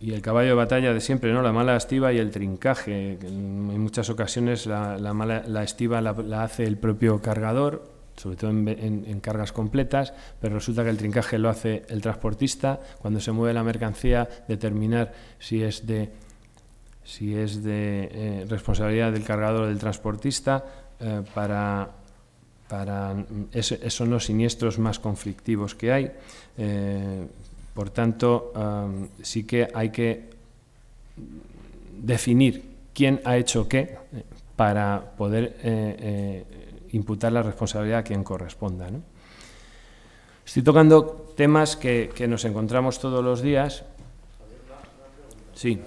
el caballo de batalla de siempre, ¿no? La mala estiba y el trincaje. En muchas ocasiones la estiba la hace el propio cargador, sobre todo en cargas completas, pero resulta que el trincaje lo hace el transportista. Cuando se mueve la mercancía, determinar si es de responsabilidad del cargador o del transportista, esos son los siniestros más conflictivos que hay. Por tanto, sí que hay que definir quién ha hecho qué para poder imputar la responsabilidad a quien corresponda, ¿no? Estoy tocando temas que nos encontramos todos los días. Sí.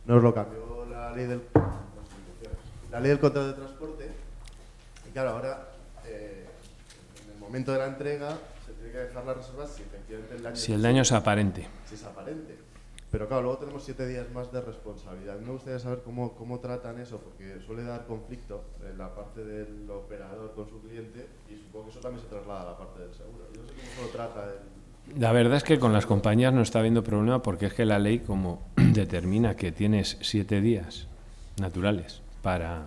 Nos lo cambió la ley del contrato de transporte y claro, ahora en el momento de la entrega se tiene que dejar la reserva si efectivamente el daño es aparente. Si es aparente. Pero claro, luego tenemos 7 días más de responsabilidad. Me gustaría saber cómo tratan eso, porque suele dar conflicto en la parte del operador con su cliente y supongo que eso también se traslada a la parte del seguro. Yo no sé cómo lo trata La verdad es que con las compañías no está habiendo problema porque es que la ley, como determina que tienes 7 días naturales para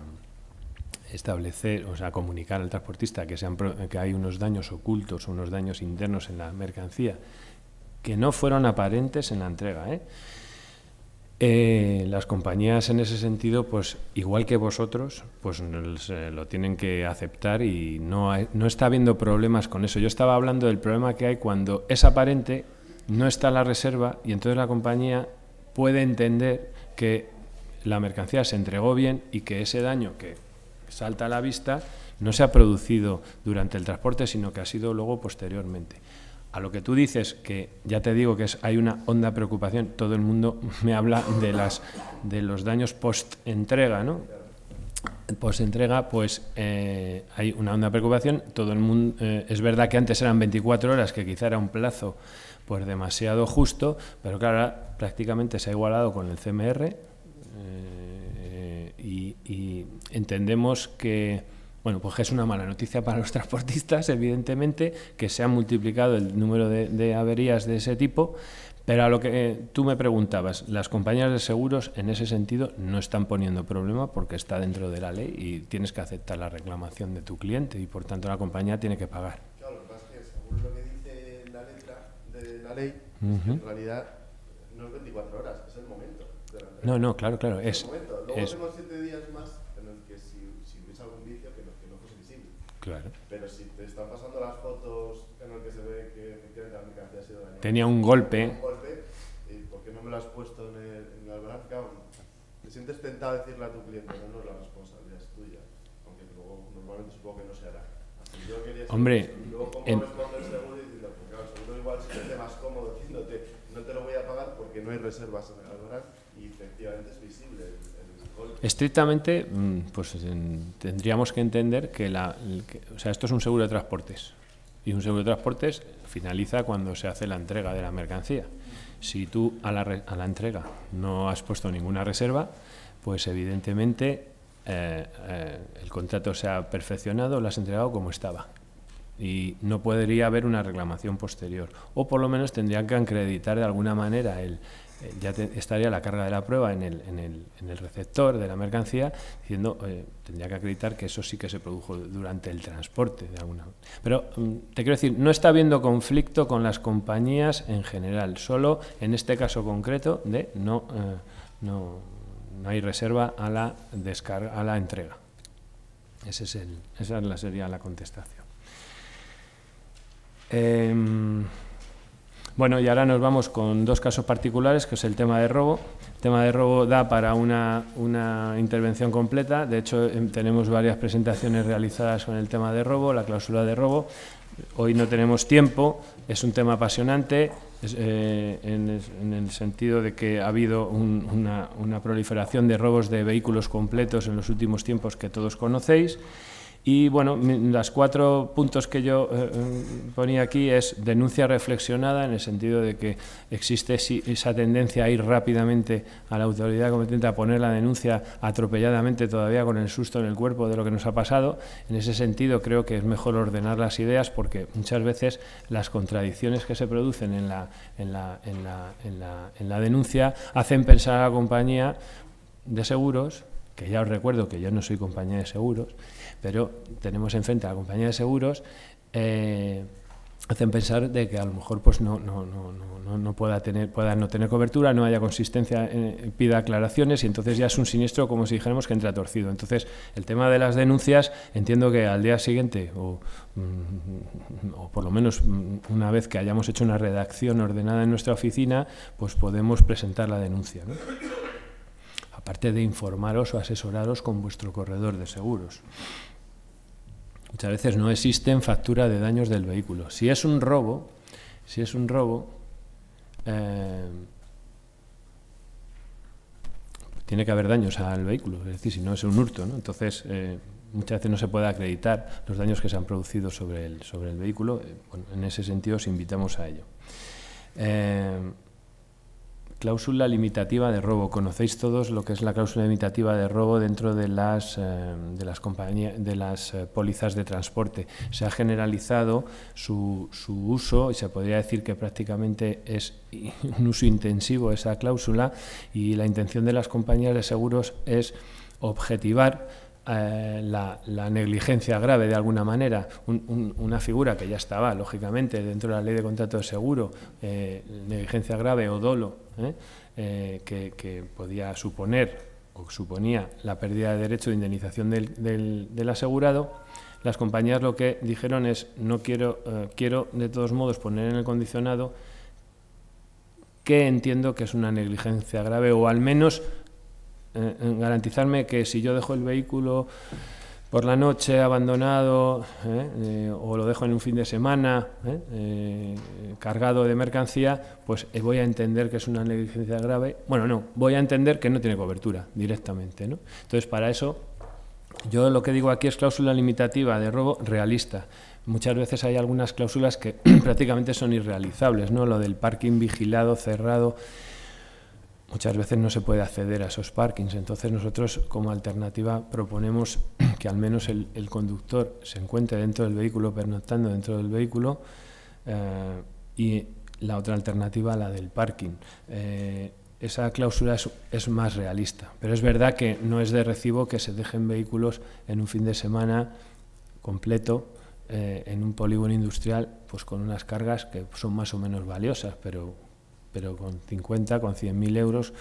establecer, o sea, comunicar al transportista que hay unos daños ocultos o unos daños internos en la mercancía que no fueron aparentes en la entrega, las compañías en ese sentido, pues igual que vosotros, pues lo tienen que aceptar y no está habiendo problemas con eso. Yo estaba hablando del problema que hay cuando es aparente, no está la reserva y entonces la compañía puede entender que la mercancía se entregó bien y que ese daño que salta a la vista no se ha producido durante el transporte, sino que ha sido luego posteriormente. A lo que tú dices, que ya te digo que hay una honda preocupación, todo el mundo me habla de los daños post-entrega, ¿no? Post-entrega, pues hay una honda preocupación, todo el mundo, es verdad que antes eran 24 horas, que quizá era un plazo pues demasiado justo, pero claro, ahora prácticamente se ha igualado con el CMR y entendemos que bueno, pues es una mala noticia para los transportistas, evidentemente, que se ha multiplicado el número de averías de ese tipo, pero a lo que tú me preguntabas, las compañías de seguros en ese sentido no están poniendo problema porque está dentro de la ley y tienes que aceptar la reclamación de tu cliente y por tanto la compañía tiene que pagar. Claro, lo que pasa es que según lo que dice la letra de la ley, en realidad no es 24 horas, es el momento de la entrega. No, claro, es el momento. Luego tenemos 7 días más en el que si hubiese algún vicio que no fuese visible. Claro. Pero si te están pasando las fotos en las que se ve que efectivamente la mercancía ha sido dañada. Tenía un golpe. ¿Y por qué no me lo has puesto en el albarán? Claro, te sientes tentado a decirle a tu cliente, no es la responsabilidad es tuya. Aunque luego normalmente supongo que no se hará. Así yo quería saber, hombre, y luego cómo responde el seguro diciendo, pues claro, el seguro igual se siente más cómodo diciéndote, no te lo voy a pagar porque no hay reservas en el albarán y efectivamente es visible el golpe. Estrictamente, pues tendríamos que entender que o sea, esto es un seguro de transportes y un seguro de transportes finaliza cuando se hace la entrega de la mercancía. Si tú a la entrega no has puesto ninguna reserva, pues evidentemente el contrato se ha perfeccionado, lo has entregado como estaba y no podría haber una reclamación posterior o por lo menos tendrían que acreditar de alguna manera ya estaría la carga de la prueba en el receptor de la mercancía diciendo, tendría que acreditar que eso sí que se produjo durante el transporte de alguna. Pero te quiero decir, no está habiendo conflicto con las compañías en general, solo en este caso concreto de no hay reserva a la descarga, a la entrega. Esa sería la contestación. Bueno, y ahora nos vamos con dos casos particulares, que es el tema de robo. El tema de robo da para una intervención completa. De hecho, tenemos varias presentaciones realizadas con el tema de robo, la cláusula de robo. Hoy no tenemos tiempo, es un tema apasionante, en el sentido de que ha habido una proliferación de robos de vehículos completos en los últimos tiempos que todos conocéis. Y bueno, los 4 puntos que yo ponía aquí es denuncia reflexionada, en el sentido de que existe esa tendencia a ir rápidamente a la autoridad competente a poner la denuncia atropelladamente, todavía con el susto en el cuerpo de lo que nos ha pasado. En ese sentido creo que es mejor ordenar las ideas, porque muchas veces las contradicciones que se producen en la denuncia hacen pensar a la compañía de seguros, que ya os recuerdo que yo no soy compañía de seguros, pero tenemos enfrente a la compañía de seguros, hacen pensar de que a lo mejor pues no pueda no tener cobertura, no haya consistencia, pida aclaraciones, y entonces ya es un siniestro, como si dijéramos, que entra torcido. Entonces, el tema de las denuncias, entiendo que al día siguiente, o por lo menos una vez que hayamos hecho una redacción ordenada en nuestra oficina, pues podemos presentar la denuncia, ¿no? Aparte de informaros o asesoraros con vuestro corredor de seguros. Muchas veces no existen factura de daños del vehículo. Si es un robo, tiene que haber daños al vehículo, es decir, si no es un hurto, ¿no? Entonces, muchas veces no se puede acreditar los daños que se han producido sobre el vehículo. Bueno, en ese sentido os invitamos a ello. Cláusula limitativa de robo. Conocéis todos lo que es la cláusula limitativa de robo dentro de las pólizas de transporte. Se ha generalizado su uso, y se podría decir que prácticamente es un uso intensivo esa cláusula, y la intención de las compañías de seguros es objetivar la negligencia grave, de alguna manera, una figura que ya estaba, lógicamente, dentro de la ley de contrato de seguro, negligencia grave o dolo, que podía suponer o suponía la pérdida de derecho de indemnización del asegurado. Las compañías lo que dijeron es: no quiero de todos modos poner en el condicionado que entiendo que es una negligencia grave, o al menos garantizarme que si yo dejo el vehículo por la noche abandonado, o lo dejo en un fin de semana cargado de mercancía, pues voy a entender que es una negligencia grave. Bueno, no, voy a entender que no tiene cobertura directamente, ¿no? Entonces, para eso, yo lo que digo aquí es cláusula limitativa de robo realista. Muchas veces hay algunas cláusulas que prácticamente son irrealizables, ¿no? Lo del parking vigilado, cerrado. Muchas veces no se puede acceder a esos parkings. Entonces, nosotros como alternativa proponemos que al menos el conductor se encuentre dentro del vehículo, pernoctando dentro del vehículo, y la otra alternativa, la del parking. Esa cláusula es más realista, pero es verdad que no es de recibo que se dejen vehículos en un fin de semana completo en un polígono industrial, pues con unas cargas que son más o menos valiosas, pero con 50, con 100.000 euros,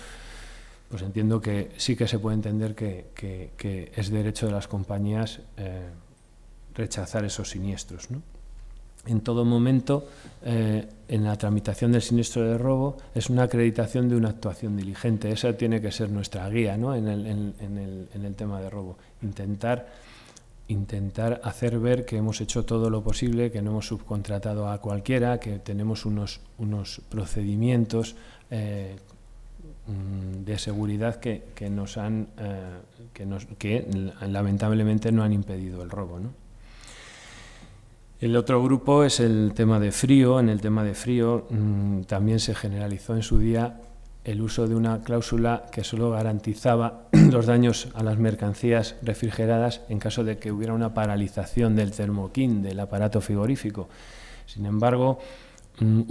pues entiendo que sí que se puede entender que es derecho de las compañías rechazar esos siniestros, ¿no? En todo momento, en la tramitación del siniestro de robo, es una acreditación de una actuación diligente. Esa tiene que ser nuestra guía, ¿no? en el tema de robo. Intentar hacer ver que hemos hecho todo lo posible, que no hemos subcontratado a cualquiera, que tenemos unos procedimientos de seguridad que lamentablemente no han impedido el robo, ¿no? El otro grupo es el tema de frío. En el tema de frío también se generalizó en su día el uso de una cláusula que solo garantizaba los daños a las mercancías refrigeradas en caso de que hubiera una paralización del termoquín, del aparato frigorífico. Sin embargo, el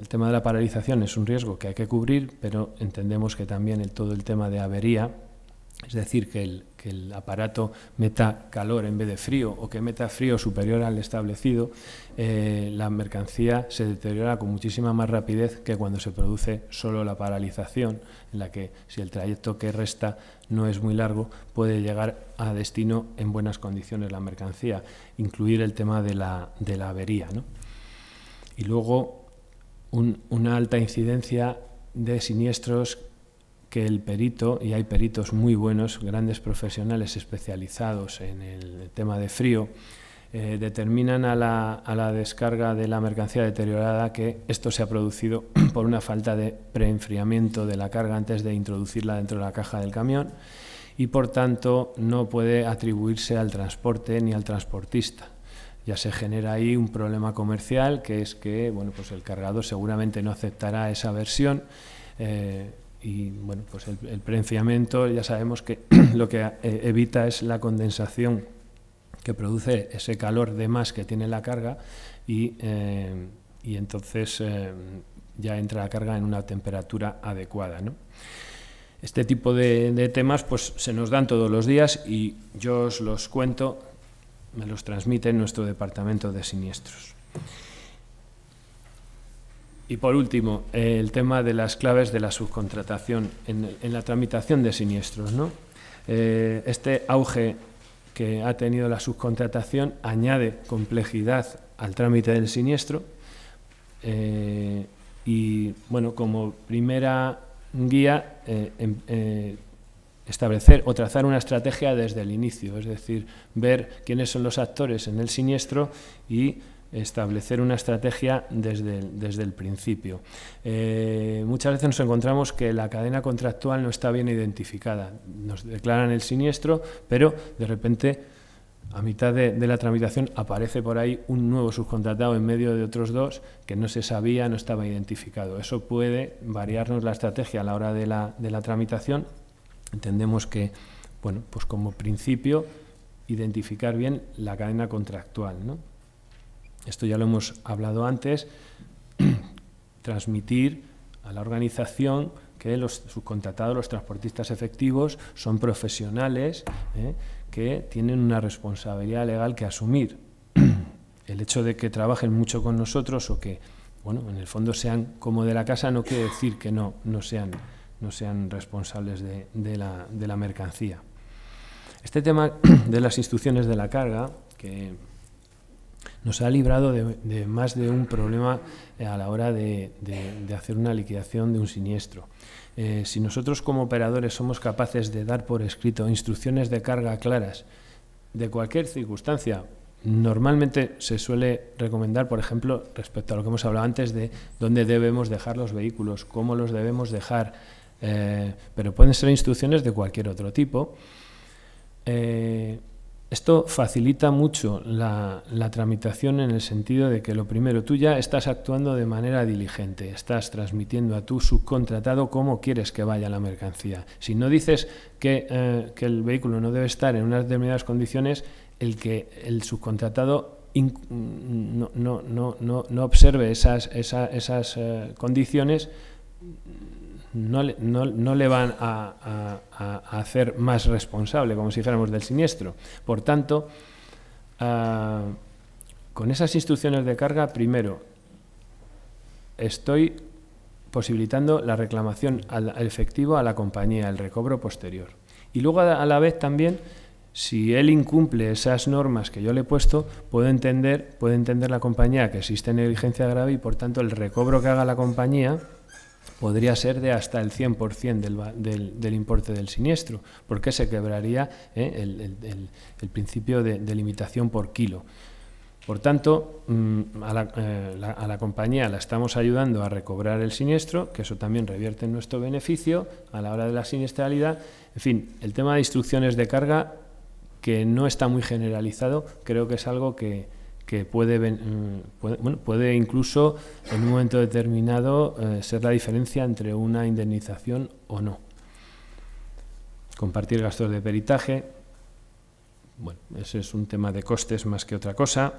tema de la paralización es un riesgo que hay que cubrir, pero entendemos que también todo el tema de avería, es decir, que que el aparato meta calor en vez de frío o que meta frío superior al establecido, la mercancía se deteriora con muchísima más rapidez que cuando se produce solo la paralización, en la que si el trayecto que resta no es muy largo, puede llegar a destino en buenas condiciones la mercancía, incluir el tema de la avería, ¿no? Y luego una alta incidencia de siniestros que el perito, y hay peritos muy buenos, grandes profesionales especializados en el tema de frío, determinan a la descarga de la mercancía deteriorada que esto se ha producido por una falta de preenfriamiento de la carga antes de introducirla dentro de la caja del camión y por tanto no puede atribuirse al transporte ni al transportista. Ya se genera ahí un problema comercial, que es que bueno, pues el cargador seguramente no aceptará esa versión y bueno, pues el preenfriamiento ya sabemos que lo que evita es la condensación que produce ese calor de más que tiene la carga y entonces ya entra la carga en una temperatura adecuada, ¿no? Este tipo de temas pues se nos dan todos los días y yo os los cuento, me los transmite nuestro departamento de siniestros. Y por último, el tema de las claves de la subcontratación en la tramitación de siniestros, ¿no? Este auge que ha tenido la subcontratación añade complejidad al trámite del siniestro y, bueno, como primera guía, establecer o trazar una estrategia desde el inicio, es decir, ver quiénes son los actores en el siniestro y establecer una estrategia desde el principio. Muchas veces nos encontramos que la cadena contractual no está bien identificada. Nos declaran el siniestro, pero de repente, a mitad de la tramitación, aparece por ahí un nuevo subcontratado en medio de otros dos que no se sabía, no estaba identificado. Eso puede variarnos la estrategia a la hora de la tramitación. Entendemos que, bueno, pues como principio, identificar bien la cadena contractual, ¿no? Esto ya lo hemos hablado antes, transmitir a la organización que los subcontratados, los transportistas efectivos, son profesionales que tienen una responsabilidad legal que asumir. El hecho de que trabajen mucho con nosotros o que, bueno, en el fondo sean como de la casa no quiere decir que no sean responsables de la mercancía. Este tema de las instrucciones de la carga, que nos ha librado de más de un problema a la hora de hacer una liquidación de un siniestro. Si nosotros como operadores somos capaces de dar por escrito instrucciones de carga claras de cualquier circunstancia, normalmente se suele recomendar, por ejemplo, respecto a lo que hemos hablado antes de dónde debemos dejar los vehículos, cómo los debemos dejar, pero pueden ser instrucciones de cualquier otro tipo. Esto facilita mucho la tramitación en el sentido de que, lo primero, tú ya estás actuando de manera diligente, estás transmitiendo a tu subcontratado cómo quieres que vaya la mercancía. Si no dices que el vehículo no debe estar en unas determinadas condiciones, el subcontratado no observe esas condiciones, no le van a hacer más responsable, como si dijéramos, del siniestro. Por tanto, con esas instrucciones de carga, primero, estoy posibilitando la reclamación al efectivo a la compañía, el recobro posterior. Y luego, a la vez, también, si él incumple esas normas que yo le he puesto, puede entender la compañía que existe negligencia grave y, por tanto, el recobro que haga la compañía podría ser de hasta el 100% del importe del siniestro, porque se quebraría el principio de limitación por kilo. Por tanto, a la compañía la estamos ayudando a recobrar el siniestro, que eso también revierte en nuestro beneficio a la hora de la siniestralidad. En fin, el tema de instrucciones de carga, que no está muy generalizado, creo que es algo que puede incluso en un momento determinado ser la diferencia entre una indemnización o no. Compartir gastos de peritaje, bueno, ese es un tema de costes más que otra cosa.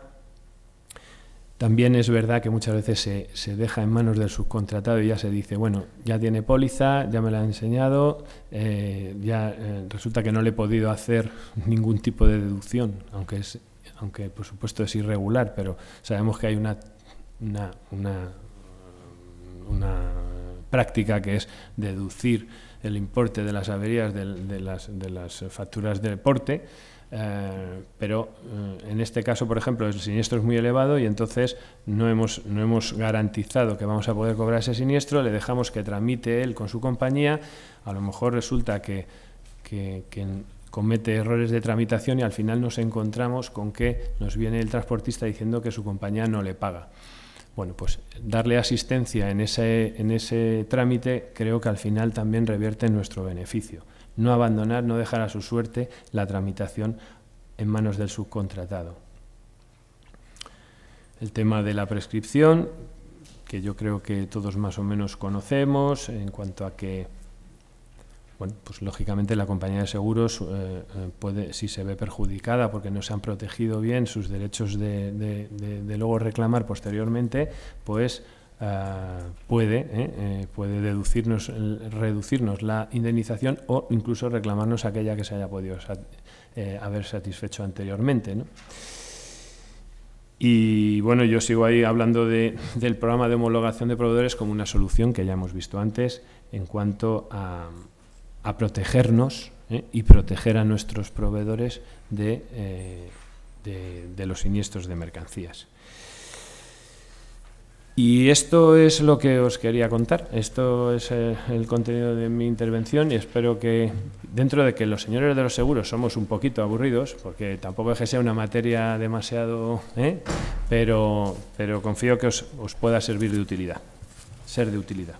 También es verdad que muchas veces se deja en manos del subcontratado y ya se dice, bueno, ya tiene póliza, ya me la ha enseñado, resulta que no le he podido hacer ningún tipo de deducción, aunque por supuesto es irregular, pero sabemos que hay una práctica que es deducir el importe de las averías de las facturas de porte. Pero en este caso, por ejemplo, el siniestro es muy elevado y entonces no hemos garantizado que vamos a poder cobrar ese siniestro, le dejamos que tramite él con su compañía, a lo mejor resulta que comete errores de tramitación y al final nos encontramos con que nos viene el transportista diciendo que su compañía no le paga. Bueno, pues darle asistencia en ese trámite creo que al final también revierte en nuestro beneficio. No abandonar, no dejar a su suerte la tramitación en manos del subcontratado. El tema de la prescripción, que yo creo que todos más o menos conocemos, en cuanto a que, bueno, pues lógicamente la compañía de seguros puede, si se ve perjudicada porque no se han protegido bien sus derechos de luego reclamar posteriormente, pues puede reducirnos la indemnización o incluso reclamarnos aquella que se haya podido haber satisfecho anteriormente, ¿no? Y bueno, yo sigo ahí hablando del programa de homologación de proveedores como una solución que ya hemos visto antes en cuanto a protegernos y proteger a nuestros proveedores de los siniestros de mercancías. Y esto es lo que os quería contar. Esto es el contenido de mi intervención y espero que, dentro de que los señores de los seguros somos un poquito aburridos, porque tampoco es que sea una materia demasiado, pero confío que os pueda servir de utilidad, ser de utilidad.